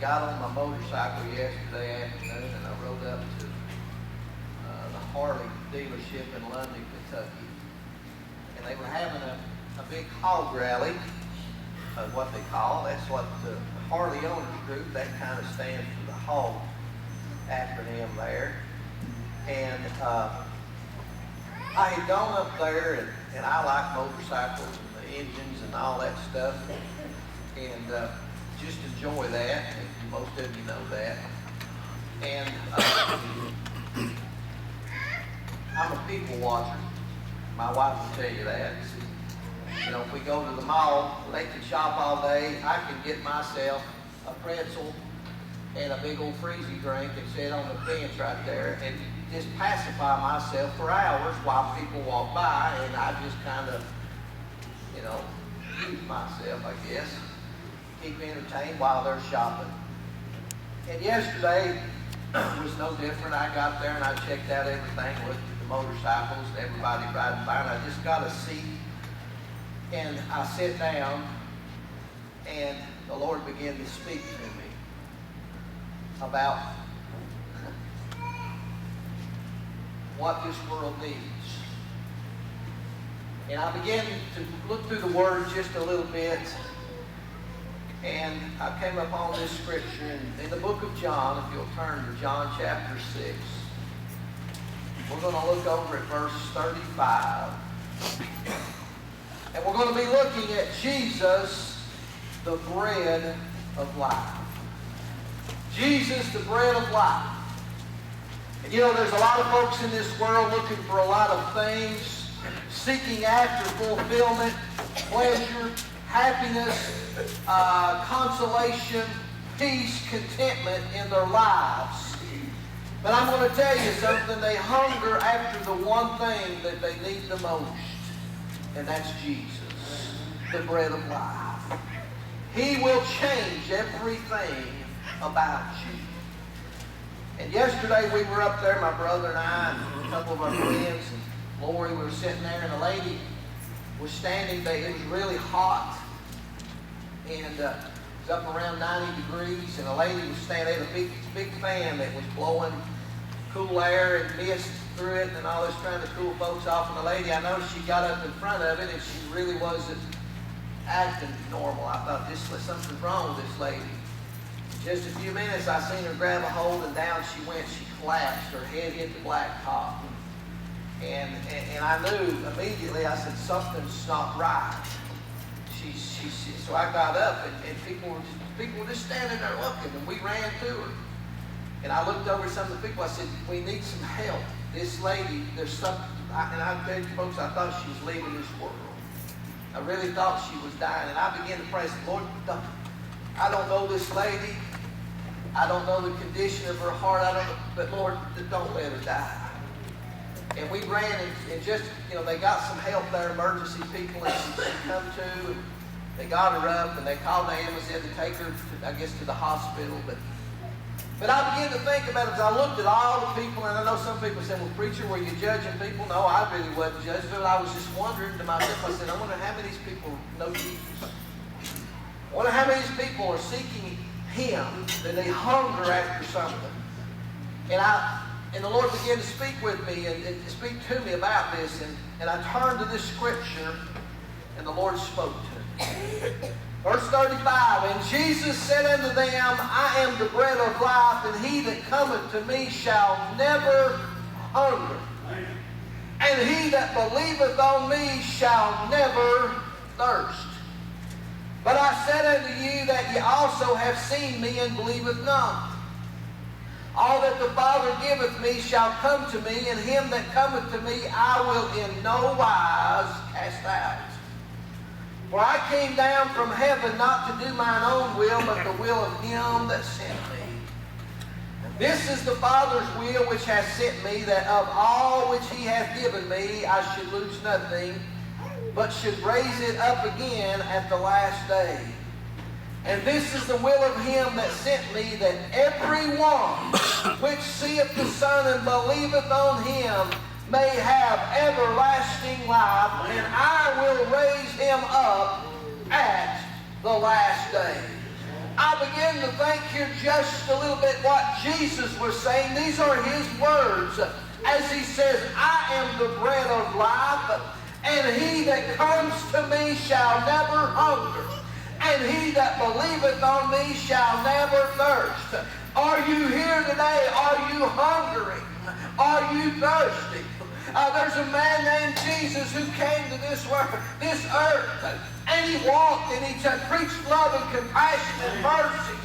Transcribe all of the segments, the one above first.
got on my motorcycle yesterday afternoon and I rode up to the Harley dealership in London, Kentucky. And they were having a big hog rally, what they call. That's what the Harley Owners Group, that kind of stands for the hog acronym there. And I had gone up there, and I like motorcycles and the engines and all that stuff, and just enjoy that, and most of you know that. And I'm a people watcher. My wife will tell you that. You know, if we go to the mall, they can shop all day. I can get myself a pretzel and a big old freezy drink and sit on the bench right there and just pacify myself for hours while people walk by, and I just kind of, you know, use myself, I guess, keep entertained while they're shopping. And yesterday was no different. I got there and I checked out everything, looked at the motorcycles, everybody riding by, and I just got a seat and I sat down, and the Lord began to speak to me about what this world needs. And I began to look through the Word just a little bit, and I came upon this scripture in the book of John. If you'll turn to John chapter 6. We're going to look over at verse 35. And we're going to be looking at Jesus, the bread of life. Jesus, the bread of life. And you know, there's a lot of folks in this world looking for a lot of things, seeking after fulfillment, pleasure, happiness, consolation, peace, contentment in their lives. But I'm going to tell you something. They hunger after the one thing that they need the most, and that's Jesus, the bread of life. He will change everything about you. And yesterday we were up there, my brother and I, and a couple of our friends, and Lori, we were sitting there, and a lady was standing there. It was really hot, and it was up around 90 degrees, and a lady was standing there, a big fan that was blowing cool air and mist through it and all this, trying to cool folks off. And the lady, I noticed she got up in front of it, and she really wasn't acting normal. I thought, something's wrong with this lady. Just a few minutes, I seen her grab a hold, and down she went. She collapsed. Her head hit the blacktop. And I knew immediately, I said, something's not right. So I got up, and people were just standing there looking, and we ran to her. And I looked over at some of the people. I said, we need some help. This lady, there's something, and I tell you folks, I thought she was leaving this world. I really thought she was dying. And I began to pray, Lord, I don't know this lady. I don't know the condition of her heart. I don't know, but Lord, don't let her die. And we ran, and just, you know, they got some help there, emergency people, and she come to, and they got her up, and they called the ambulance. They had to take her, to the hospital. But I began to think about it as I looked at all the people, and I know some people said, well, preacher, were you judging people? No, I really wasn't judging, but I was just wondering to myself, I said, I wonder how many of these people know Jesus. I wonder how many of these people are seeking Him, that they hunger after something. And the Lord began to speak with me and speak to me about this, and I turned to this scripture, and the Lord spoke to me. Verse 35, and Jesus said unto them, I am the bread of life, and he that cometh to me shall never hunger. And he that believeth on me shall never thirst. But I said unto you that ye also have seen me and believeth not. All that the Father giveth me shall come to me, and him that cometh to me I will in no wise cast out. For I came down from heaven not to do mine own will, but the will of him that sent me. And this is the Father's will which hath sent me, that of all which he hath given me I should lose nothing, but should raise it up again at the last day. And this is the will of him that sent me, that every one which seeth the Son and believeth on him may have everlasting life, and I will raise him up at the last day. I began to think here just a little bit what Jesus was saying. These are his words. As he says, I am the bread of life, and he that comes to me shall never hunger, and he that believeth on me shall never thirst. Are you here today? Are you hungry? Are you thirsty? There's a man named Jesus who came to this earth, and he walked and he preached love and compassion and mercy.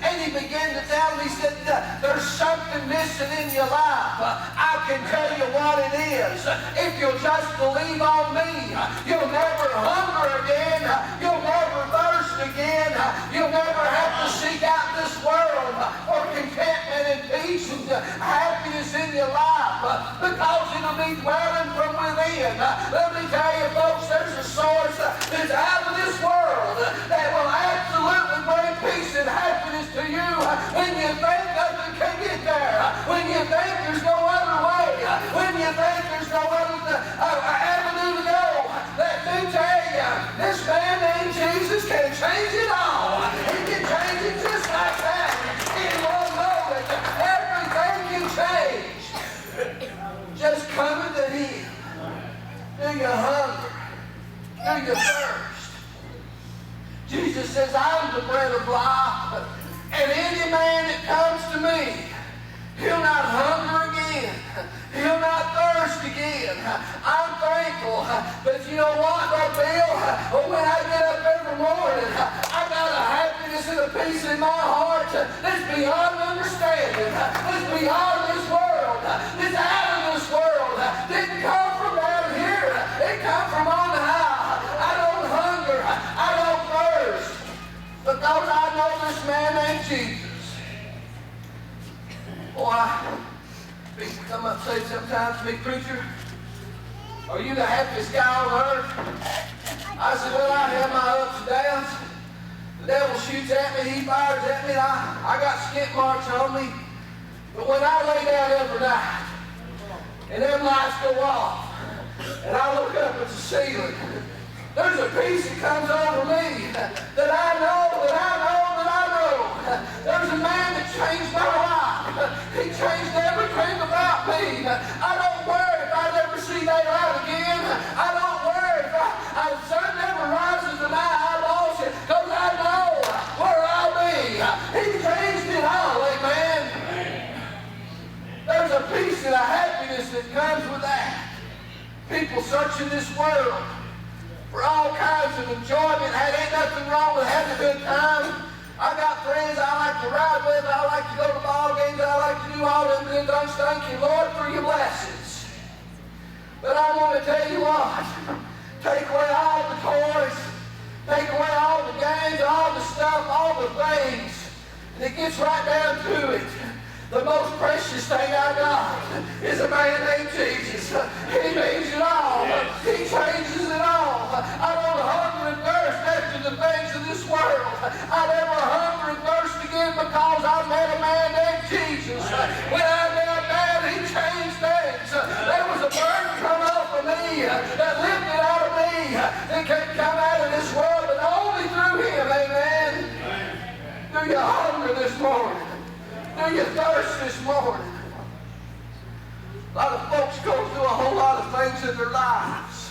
And he began to tell them, he said, there's something missing in your life. I can tell you what it is. If you'll just believe on me, you'll never hunger again. You'll never thirst again. You'll never have to seek out this world for contentment and peace and happiness in your life, because it'll be dwelling from within. Let me tell you, folks, there's a source that's out of this world that will absolutely bring peace and happiness to you when you think nothing can get there, when you think there's no other way, when you think there's no other avenue to go. Let me tell you, this man named Jesus can change it all. He can change it just like that. In one moment, everything can change. Just coming to him. Do you hunger? Do you thirst? Jesus says, I'm the bread of life, and any man that comes to me, he'll not hunger again. He'll not thirst again. I'm thankful. But you know what, Brother Bill? When I get up every morning, I got a happiness and a peace in my heart that's beyond understanding. That's beyond this world. That's out of this world. Didn't come from down here. It come from on high. I don't hunger. I don't thirst. Because I know this man named Jesus. Boy, people come up and say sometimes to me, preacher, are you the happiest guy on earth? I said, well, I have my ups and downs. The devil shoots at me, he fires at me, and I got skint marks on me. But when I lay down every night, and them lights go off, and I look up at the ceiling, there's a peace that comes over me that I know. There's a man that changed my life. He changed everything about me. I don't worry if I never see that light again. I don't worry if the sun never rises in my eyeballs, because I know where I'll be. He changed it all, amen. There's a peace and a happiness that comes with that. People searching this world for all kinds of enjoyment. Ain't nothing wrong with having a good time. I got friends I like to ride with. I like to go to ball games. I like to do all them good things. Thank you, Lord, for your blessings. But I want to tell you what. Take away all the toys. Take away all the games, all the stuff, all the things. And it gets right down to it. The most precious thing I got is a man named Jesus. He means it all. He changes it all. I don't hunger and thirst after the things of this world. I never hunger and thirst again because I met a man named Jesus. When I knelt down, he changed things. There was a burden come off of me that lifted out of me that couldn't come out of this world, but only through him, amen. Do you hunger this morning? Do you thirst this morning? A lot of folks go through a whole lot of things in their lives.